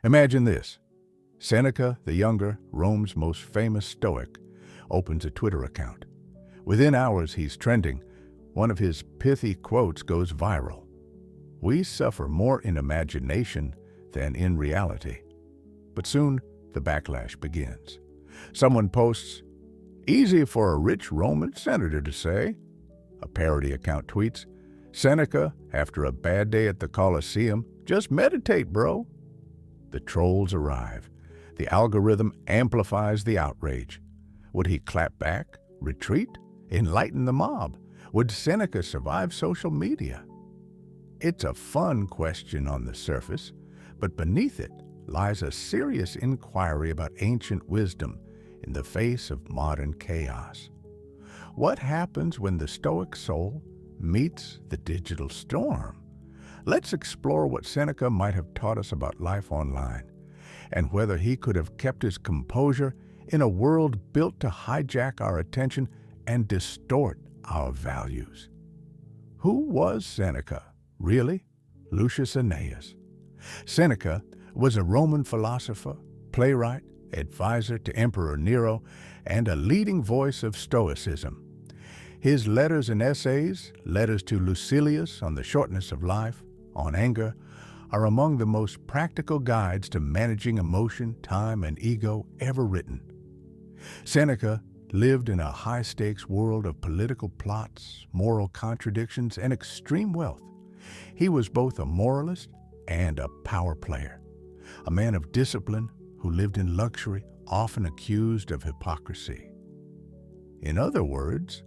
Imagine this. Seneca the Younger, Rome's most famous Stoic, opens a Twitter account. Within hours, he's trending. One of his pithy quotes goes viral. We suffer more in imagination than in reality. But soon, the backlash begins. Someone posts, "Easy for a rich Roman senator to say." A parody account tweets, "Seneca, after a bad day at the Colosseum, just meditate, bro." The trolls arrive. The algorithm amplifies the outrage. Would he clap back, retreat, enlighten the mob? Would Seneca survive social media? It's a fun question on the surface, but beneath it lies a serious inquiry about ancient wisdom in the face of modern chaos. What happens when the Stoic soul meets the digital storm? Let's explore what Seneca might have taught us about life online, and whether he could have kept his composure in a world built to hijack our attention and distort our values. Who was Seneca, really? Lucius Aeneas. Seneca was a Roman philosopher, playwright, advisor to Emperor Nero, and a leading voice of Stoicism. His letters and essays, letters to Lucilius on the shortness of life, on anger, are among the most practical guides to managing emotion, time, and ego ever written. Seneca lived in a high-stakes world of political plots, moral contradictions, and extreme wealth. He was both a moralist and a power player, a man of discipline who lived in luxury, often accused of hypocrisy. In other words,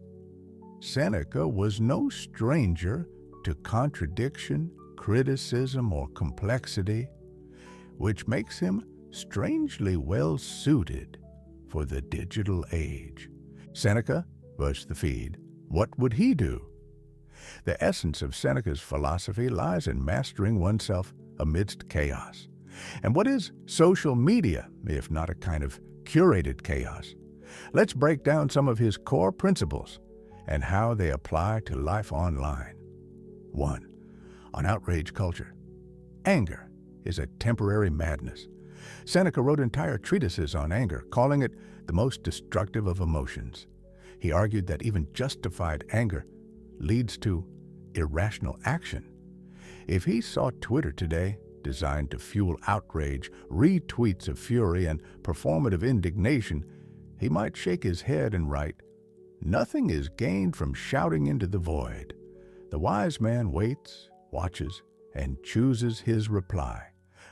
Seneca was no stranger to contradiction, criticism, or complexity, which makes him strangely well-suited for the digital age. Seneca was the feed. What would he do? The essence of Seneca's philosophy lies in mastering oneself amidst chaos. And what is social media, if not a kind of curated chaos? Let's break down some of his core principles and how they apply to life online. 1. On outrage culture. Anger is a temporary madness. Seneca wrote entire treatises on anger, calling it the most destructive of emotions. He argued that even justified anger leads to irrational action. If he saw Twitter today, designed to fuel outrage, retweets of fury, and performative indignation, he might shake his head and write, "Nothing is gained from shouting into the void. The wise man waits, watches, and chooses his reply,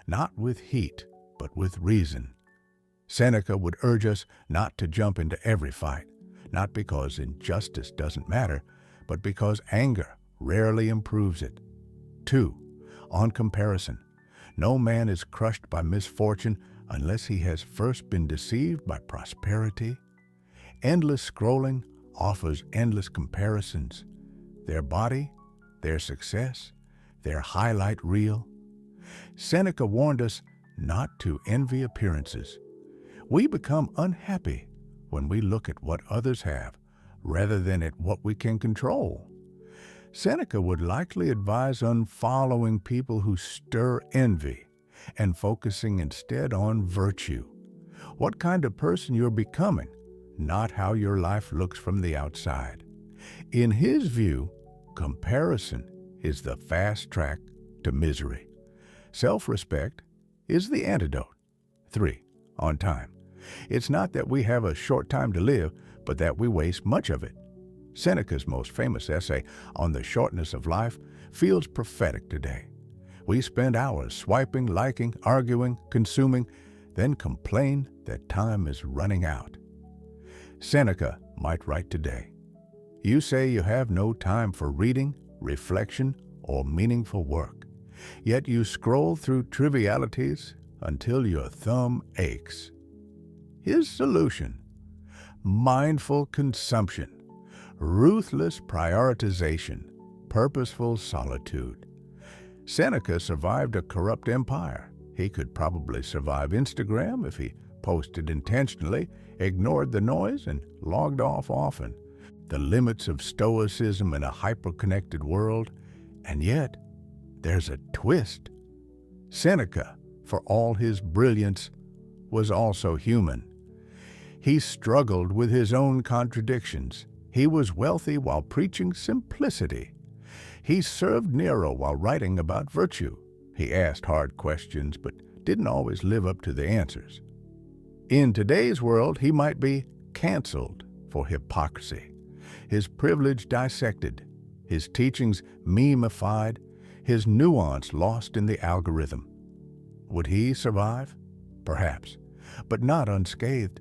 not with heat, but with reason." Seneca would urge us not to jump into every fight, not because injustice doesn't matter, but because anger rarely improves it. 2. On comparison. No man is crushed by misfortune unless he has first been deceived by prosperity. Endless scrolling offers endless comparisons. Their body, their success, their highlight reel. Seneca warned us not to envy appearances. We become unhappy when we look at what others have rather than at what we can control. Seneca would likely advise unfollowing people who stir envy and focusing instead on virtue. What kind of person you're becoming, not how your life looks from the outside. In his view, comparison is the fast track to misery. Self-respect is the antidote. 3. On time. It's not that we have a short time to live, but that we waste much of it. Seneca's most famous essay on the shortness of life feels prophetic today. We spend hours swiping, liking, arguing, consuming, then complain that time is running out. Seneca might write today, "You say you have no time for reading, reflection, or meaningful work, yet you scroll through trivialities until your thumb aches." His solution: mindful consumption, ruthless prioritization, purposeful solitude. Seneca survived a corrupt empire. He could probably survive Instagram if he posted intentionally, ignored the noise, and logged off often. The limits of Stoicism in a hyperconnected world, and yet there's a twist. Seneca for all his brilliance, was also human. He struggled with his own contradictions. He was wealthy while preaching simplicity. He served Nero while writing about virtue. He asked hard questions, but didn't always live up to the answers. In today's world, he might be canceled for hypocrisy, his privilege dissected, his teachings memeified, his nuance lost in the algorithm. Would he survive? Perhaps, but not unscathed.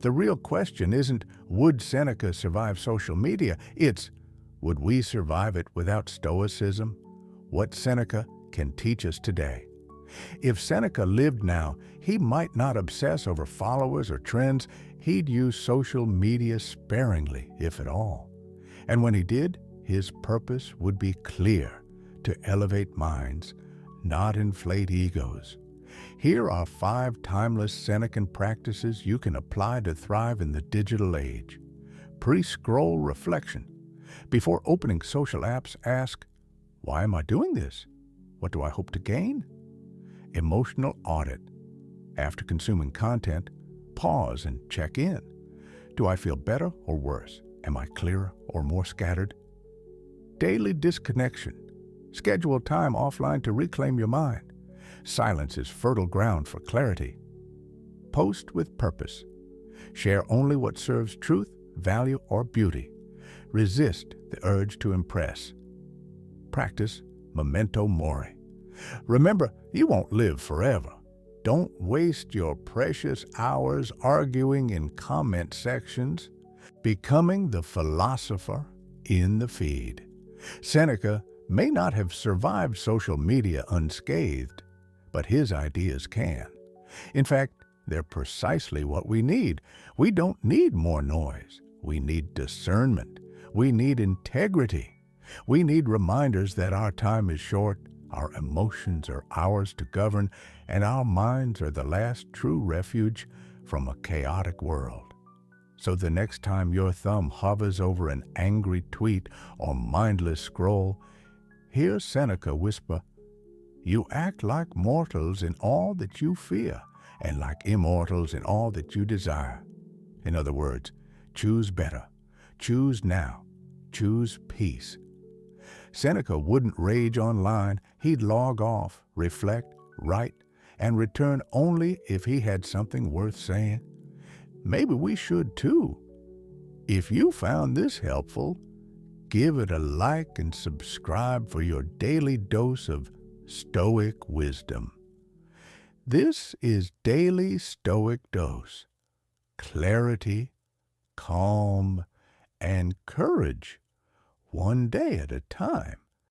The real question isn't, would Seneca survive social media? It's, would we survive it without Stoicism? What Seneca can teach us today. If Seneca lived now, he might not obsess over followers or trends. He'd use social media sparingly, if at all. And when he did, his purpose would be clear: to elevate minds, not inflate egos. Here are 5 timeless Senecan practices you can apply to thrive in the digital age. Pre-scroll reflection. Before opening social apps, ask, why am I doing this? What do I hope to gain? Emotional audit. After consuming content, pause and check in. Do I feel better or worse? Am I clearer or more scattered? Daily disconnection. Schedule time offline to reclaim your mind. Silence is fertile ground for clarity. Post with purpose. Share only what serves truth, value, or beauty. Resist the urge to impress. Practice memento mori. Remember, you won't live forever. Don't waste your precious hours arguing in comment sections, becoming the philosopher in the feed. Seneca may not have survived social media unscathed, but his ideas can. In fact, they're precisely what we need. We don't need more noise. We need discernment. We need integrity. We need reminders that our time is short, our emotions are ours to govern, and our minds are the last true refuge from a chaotic world. So the next time your thumb hovers over an angry tweet or mindless scroll, hear Seneca whisper, "You act like mortals in all that you fear, and like immortals in all that you desire." In other words, choose better, choose now, choose peace. Seneca wouldn't rage online. He'd log off, reflect, write, and return only if he had something worth saying. Maybe we should too. If you found this helpful, give it a like and subscribe for your daily dose of Stoic wisdom. This is Daily Stoic Dose. Clarity, calm, and courage, one day at a time.